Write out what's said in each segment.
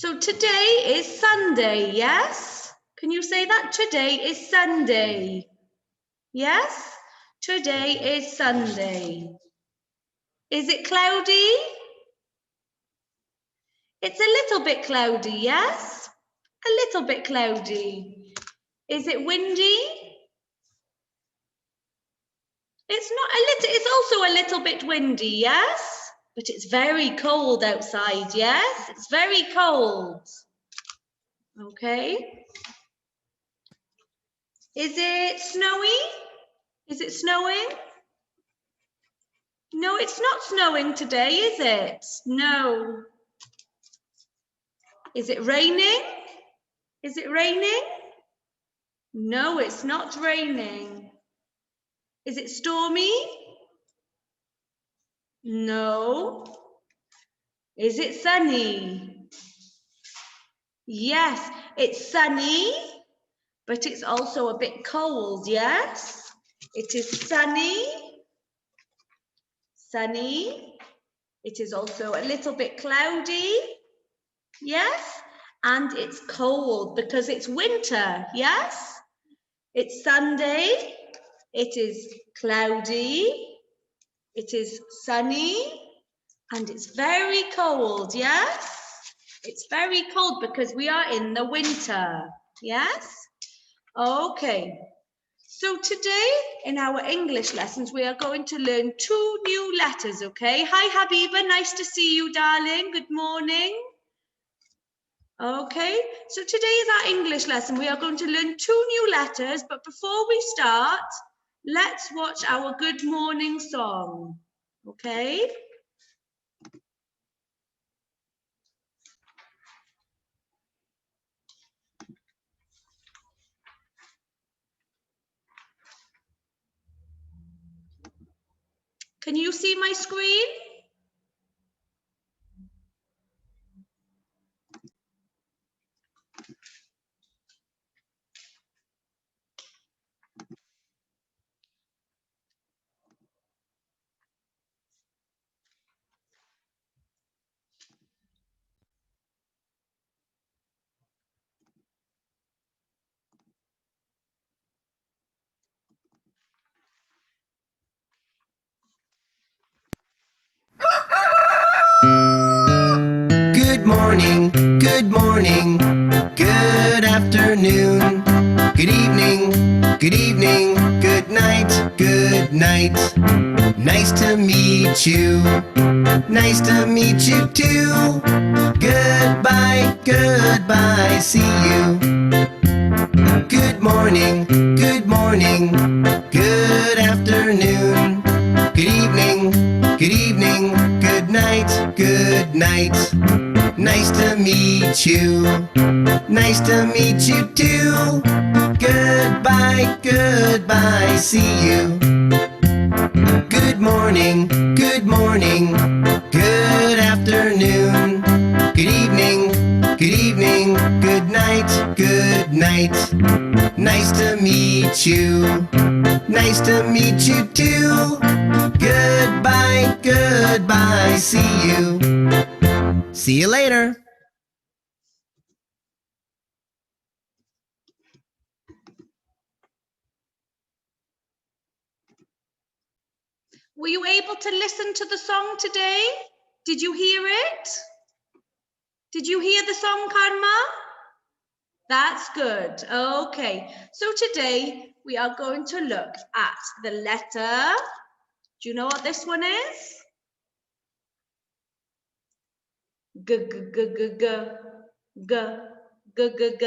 So today is Sunday, yes? Can you say that? Today is Sunday. Yes? Today is Sunday. Is it cloudy? It's a little bit cloudy, yes? A little bit cloudy. Is it windy? It's not a little, it's also a little bit windy, yes? But it's very cold outside, yes? It's very cold. Okay. Is it snowy? Is it snowing? No, it's not snowing today, is it? No. Is it raining? Is it raining? No, it's not raining. Is it stormy? No. Is it sunny? Yes, it's sunny, but it's also a bit cold, yes? It is sunny. Sunny. It is also a little bit cloudy, yes? And it's cold because it's winter, yes? It's Sunday. It is cloudy. It is sunny. And it's very cold, yes? It's very cold because we are in the winter, yes? Okay. So today in our English lessons, we are going to learn 2 new letters, okay? Hi, Habiba, nice to see you, darling. Good morning. Okay, so today is our English lesson. We are going to learn 2 new letters, but before we start, let's watch our good morning song, okay? Can you see my screen? Good morning, good morning, good afternoon, good evening, good night, good night. Nice to meet you, nice to meet you too. Goodbye, goodbye, see you. Good morning, good afternoon, good evening, good night, good night. Nice to meet you, nice to meet you too. Goodbye, goodbye, see you. Good morning, good afternoon, good evening, good night, good night. Nice to meet you, nice to meet you too. Goodbye, goodbye, see you. See you later. Were you able to listen to the song today? Did you hear it? Did you hear the song, Karma? That's good. Okay, so today we are going to look at the letter. Do you know what this one is? G, g, g, g, g, g, g, g, g.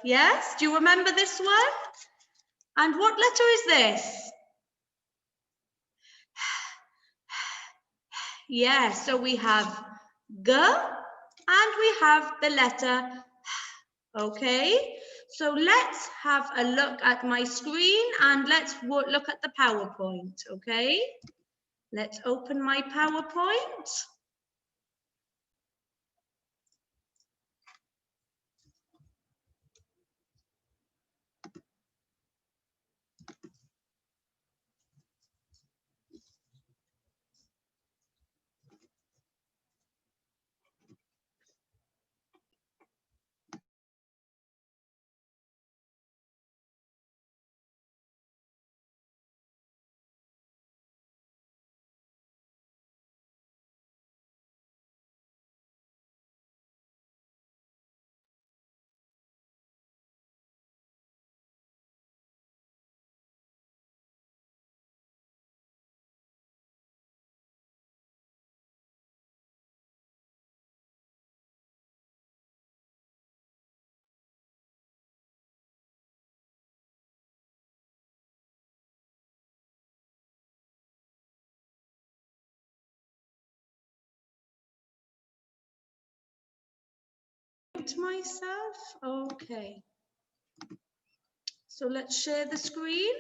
Yes, do you remember this one? And what letter is this? Yes, so we have G and we have the letter. Okay, so let's have a look at my screen and let's look at the PowerPoint, okay? Let's open my PowerPoint. mute myself. Okay. So let's share the screen.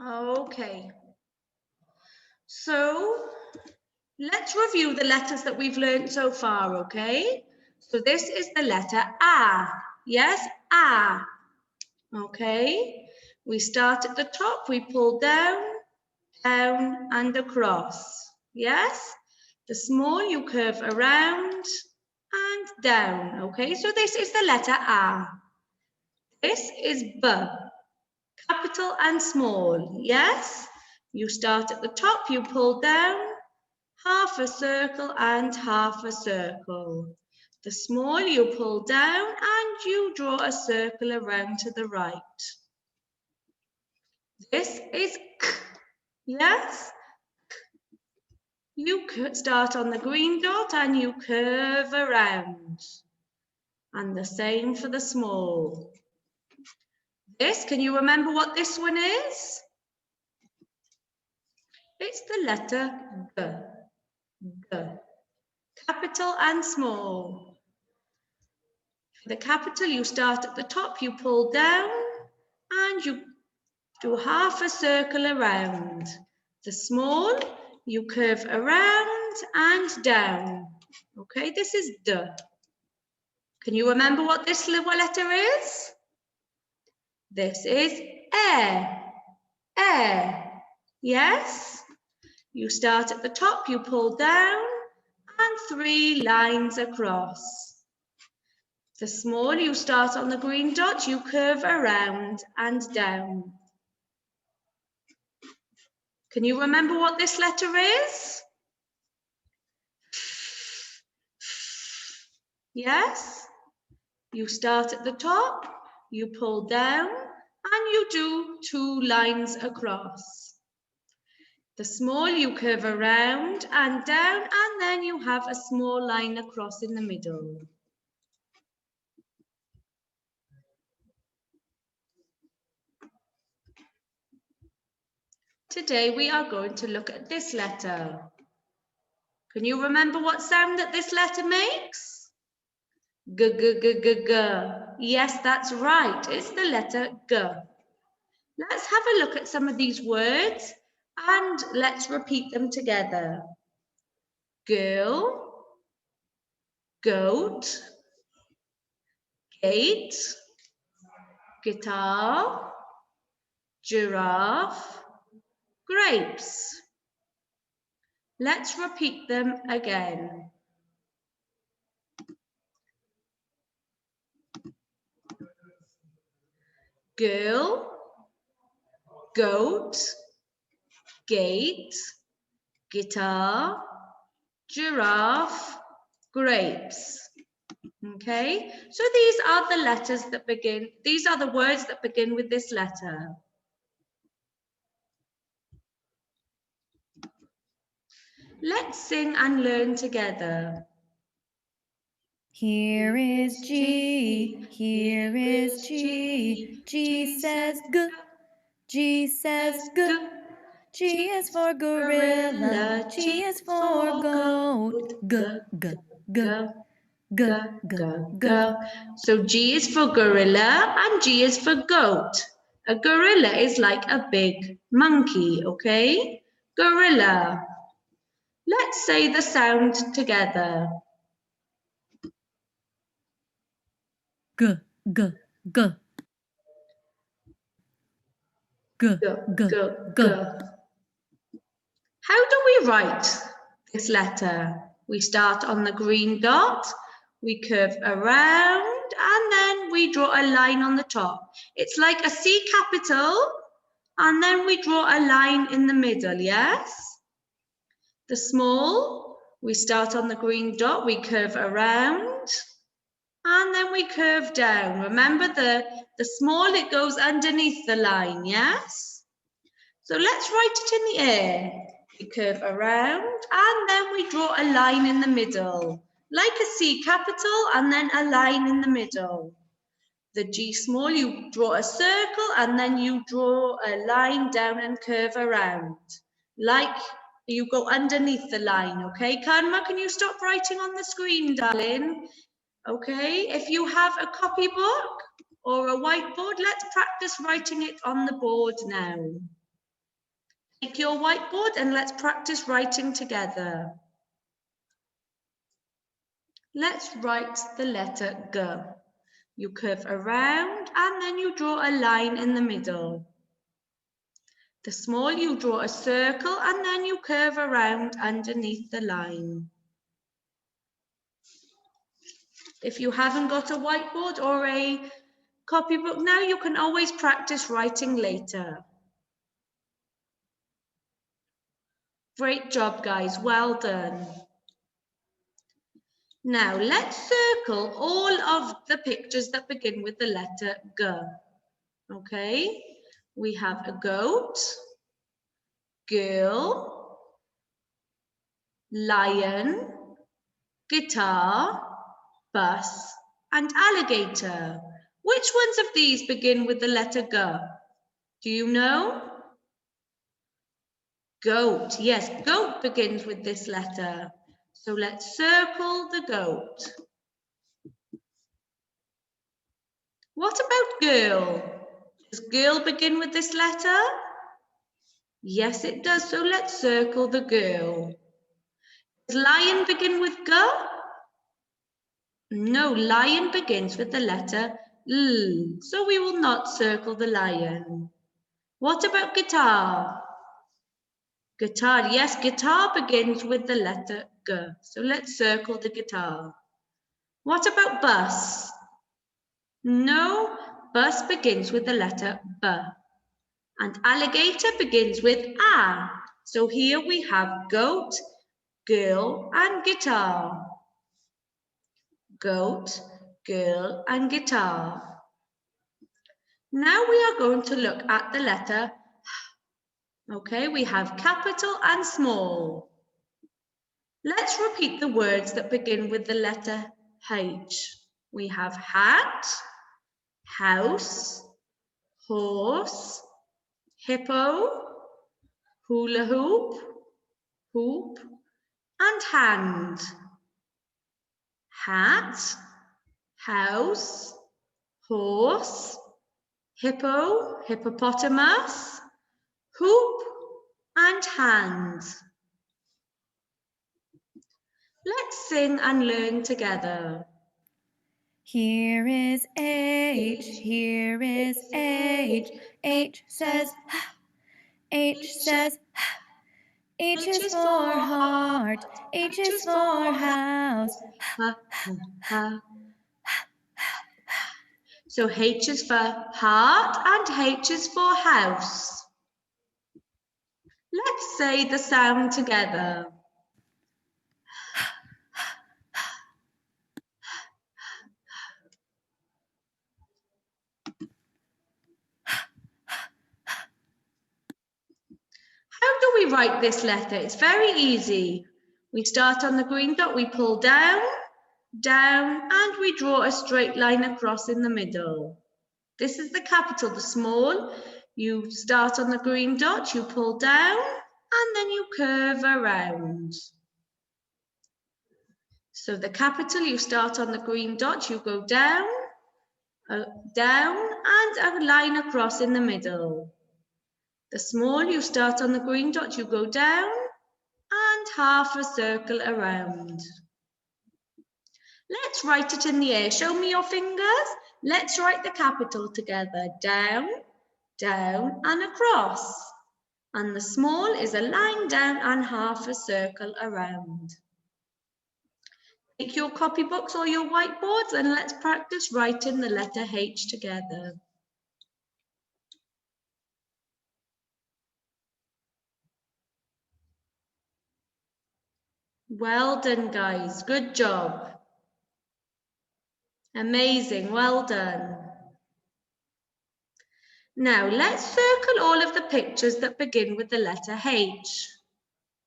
Okay. So let's review the letters that we've learned so far, okay? So this is the letter A. Yes, A. Okay. We start at the top, we pull down, down and across. Yes? The small you curve around and down. Okay, so this is the letter A. This is B. Capital and small. Yes? You start at the top, you pull down, half a circle and half a circle. The small you pull down and you draw a circle around to the right. This is K. Yes? You start on the green dot and you curve around. And the same for the small. This, can you remember what this one is? It's the letter G. G. Capital and small. For the capital, you start at the top, you pull down, and you do half a circle around. The small, you curve around and down. Okay, this is D. Can you remember what this little letter is? This is air. Air. Yes? You start at the top, you pull down, and 3 lines across. The small, you start on the green dot, you curve around and down. Can you remember what this letter is? Yes? You start at the top, you pull down, and you do 2 lines across. The small you curve around and down, and then you have a small line across in the middle. Today we are going to look at this letter. Can you remember what sound that this letter makes? G, g, g, g, g. Yes, that's right. It's the letter G. Let's have a look at some of these words and let's repeat them together. Girl, goat, gate, guitar, giraffe, grapes. Let's repeat them again. Girl, goat, gate, guitar, giraffe, grapes. Okay, so these are the letters that begin, these are the words that begin with this letter. Let's sing and learn together. Here is G, here is G. G says G, G says G. G is for gorilla, G is for goat. G, G, G, G, G, G. So G is for gorilla and G is for goat. A gorilla is like a big monkey, okay? Gorilla. Let's say the sound together. G, G, G. G, G, G. How do we write this letter? We start on the green dot, we curve around, and then we draw a line on the top. It's like a C capital, and then we draw a line in the middle, yes? The small, we start on the green dot, we curve around, and then we curve down. Remember the small, it goes underneath the line, yes? So let's write it in the air. We curve around and then we draw a line in the middle, like a C capital and then a line in the middle. The G small, you draw a circle and then you draw a line down and curve around, like You go underneath the line, okay? Karma, can you stop writing on the screen, darling? Okay, if you have a copybook or a whiteboard, let's practice writing it on the board now. Take your whiteboard and let's practice writing together. Let's write the letter G. You curve around and then you draw a line in the middle. The small, you draw a circle and then you curve around underneath the line. If you haven't got a whiteboard or a copybook now, you can always practice writing later. Great job, guys. Well done. Now, let's circle all of the pictures that begin with the letter G. Okay? We have a goat, girl, lion, guitar, bus, and alligator. Which ones of these begin with the letter G? Do you know? Goat. Yes, goat begins with this letter. So let's circle the goat. What about girl? Does girl begin with this letter? Yes, it does. So let's circle the girl. Does lion begin with G? No, lion begins with the letter L. So we will not circle the lion. What about guitar? Guitar, yes, guitar begins with the letter G. So let's circle the guitar. What about bus? No, bus begins with the letter B. And alligator begins with A. So here we have goat, girl, and guitar. Goat, girl, and guitar. Now we are going to look at the letter H. Okay, we have capital and small. Let's repeat the words that begin with the letter H. We have hat, house, horse, hippo, hula hoop, hoop, and hand. Hat, house, horse, hippo, hippopotamus, hoop, and hand. Let's sing and learn together. Here is H, here is H. H says H says H is for heart, H is for house. Ha, ha, ha. So H is for heart and H is for house. Let's say the sound together. How do we write this letter? It's very easy. We start on the green dot, we pull down, down, and we draw a straight line across in the middle. This is the capital, the small. You start on the green dot, you pull down, and then you curve around. So the capital, you start on the green dot, you go down, down, and a line across in the middle. The small, you start on the green dot, you go down, and half a circle around. Let's write it in the air. Show me your fingers. Let's write the capital together. Down, down, and across. And the small is a line down and half a circle around. Take your copybooks or your whiteboards and let's practice writing the letter H together. Well done, guys. Good job. Amazing. Well done. Now, let's circle all of the pictures that begin with the letter H.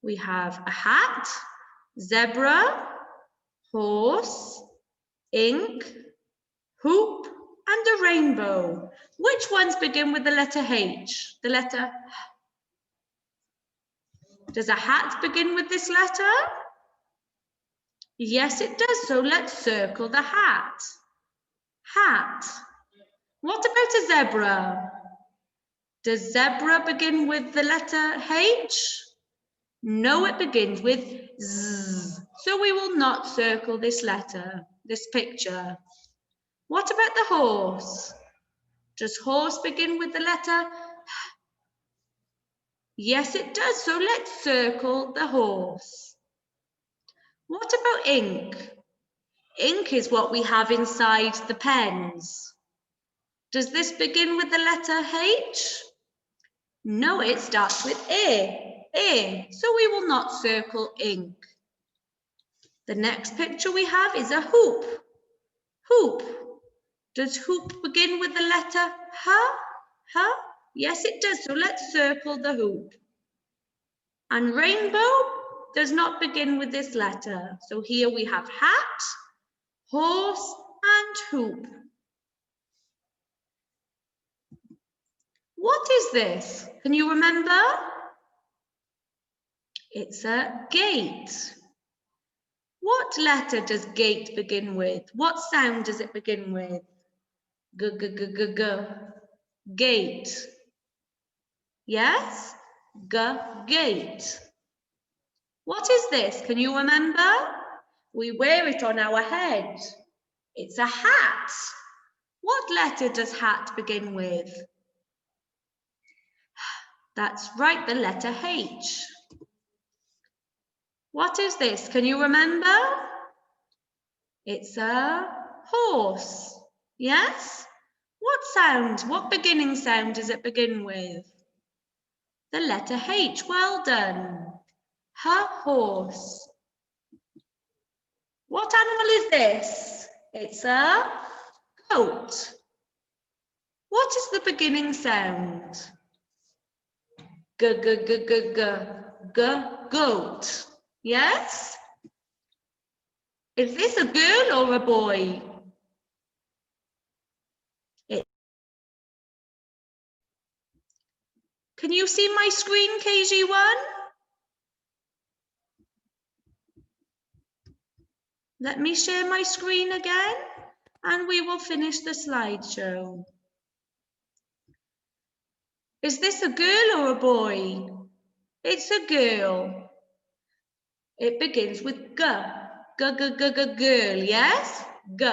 We have a hat, zebra, horse, ink, hoop, and a rainbow. Which ones begin with the letter H? The letter Does a hat begin with this letter? Yes, it does. So let's circle the hat. Hat. What about a zebra? Does zebra begin with the letter H? No, it begins with Z. So we will not circle this letter, this picture. What about the horse? Does horse begin with the letter H? Yes, it does. So let's circle the horse. What about ink? Ink is what we have inside the pens. Does this begin with the letter H? No, it starts with A. So we will not circle ink. The next picture we have is a hoop. Hoop. Does hoop begin with the letter H? Yes, it does. So let's circle the hoop. And rainbow does not begin with this letter. So here we have hat, horse, and hoop. What is this? Can you remember? It's a gate. What letter does gate begin with? What sound does it begin with? G, g, g, g, g. Gate. Yes? G, gate. What is this? Can you remember? We wear it on our head. It's a hat. What letter does hat begin with? That's right, the letter H. What is this? Can you remember? It's a horse. Yes? What sound, what beginning sound does it begin with? The letter H. Well done. Horse. What animal is this? It's a goat. What is the beginning sound? G, g, g, g, g, g, goat. Yes? Is this a girl or a boy? Can you see my screen, kg1? Let me share my screen again and we will finish the slideshow. Is this a girl or a boy? It's a girl. It begins with G. G, G, G, G, girl, yes? G,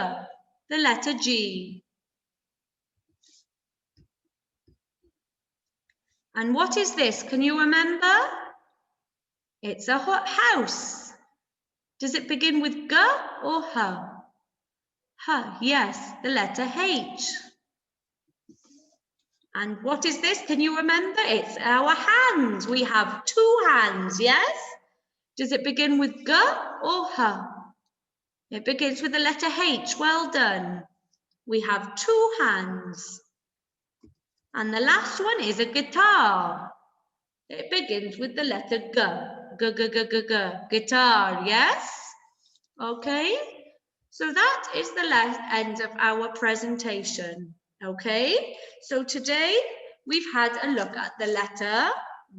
the letter G. And what is this? Can you remember? It's a house. Does it begin with G or H? H, yes, the letter H. And what is this? Can you remember? It's our hands. We have two hands, yes? Does it begin with G or H? It begins with the letter H. Well done. We have two hands. And the last one is a guitar. It begins with the letter G. G, G, G, G, G. Guitar, yes? Okay. So that is the end of our presentation. Okay. So today we've had a look at the letter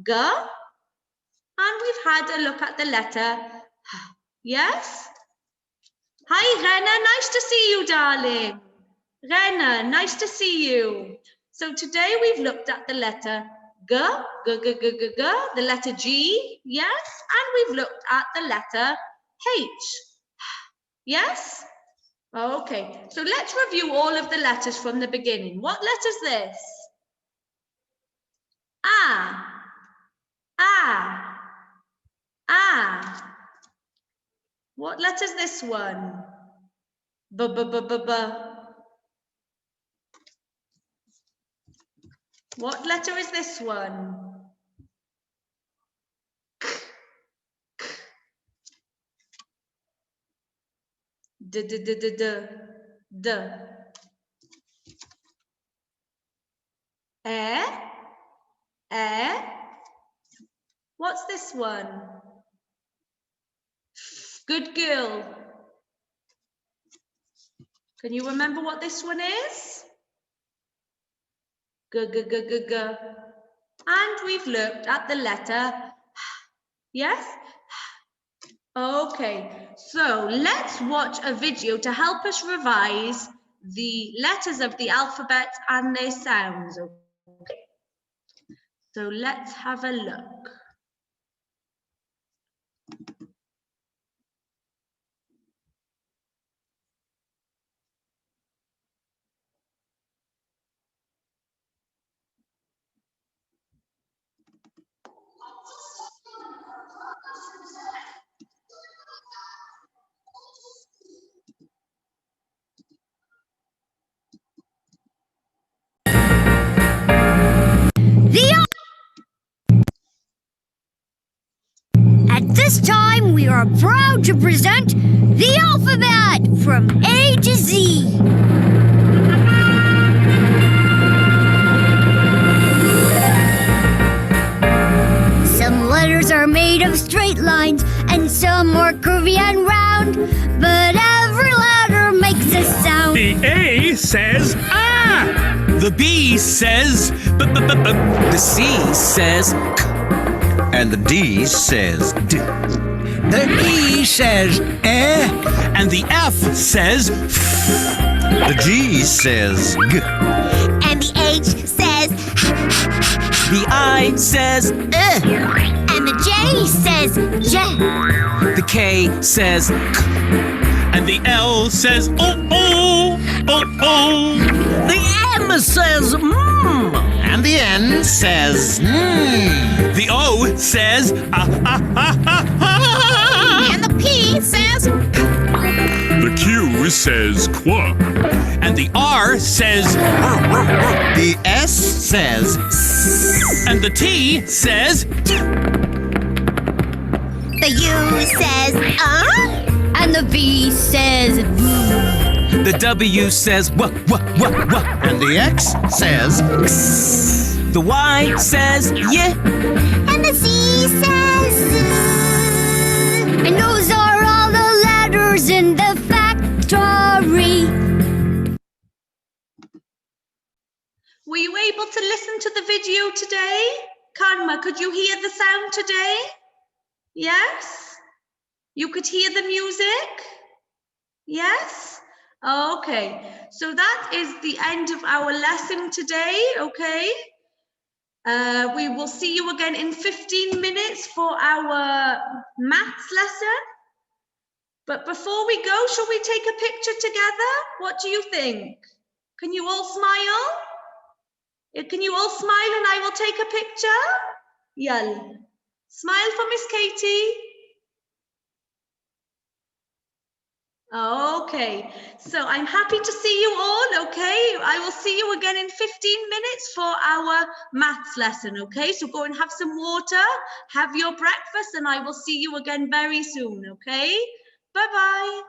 G and we've had a look at the letter H. Yes? Hi, Rena. Nice to see you, darling. Rena, nice to see you. So today we've looked at the letter G, G, G, G, G, G, the letter G, yes? And we've looked at the letter H. Yes? Okay, so let's review all of the letters from the beginning. What letter is this? A. What letter is this one? B. What letter is this one? D. E. What's this one? Good girl. Can you remember what this one is? G. And we've looked at the letter H. Yes? Okay, so let's watch a video to help us revise the letters of the alphabet and their sounds. Okay, so let's have a look. At this time, we are proud to present the alphabet from A to Z. Some letters are made of straight lines, and some more curvy and round, but every letter makes a sound. The A says ah. The B says b. The C says k. And the D says d. The E says eh. And the F says f. The G says g. And the H says The I says and the J says J. the K says k. And the L says oh. The M says and the N says The O says And the P says The Q says qua. And the R says The S says and the T says the U says and the V says the W says wah. And the X says x. The Y says yeah. and the Z says and those are all the letters in the factory. Were you able to listen to the video today? Karma, could you hear the sound today? Yes? You could hear the music? Yes? Okay, so that is the end of our lesson today, okay? We will see you again in 15 minutes for our maths lesson. But before we go, shall we take a picture together? What do you think? Can you all smile? Can you all smile and I will take a picture? Yal. Smile for Miss Katie. Okay, so I'm happy to see you all, okay? I will see you again in 15 minutes for our maths lesson, okay? So go and have some water, have your breakfast, and I will see you again very soon, okay? Bye-bye.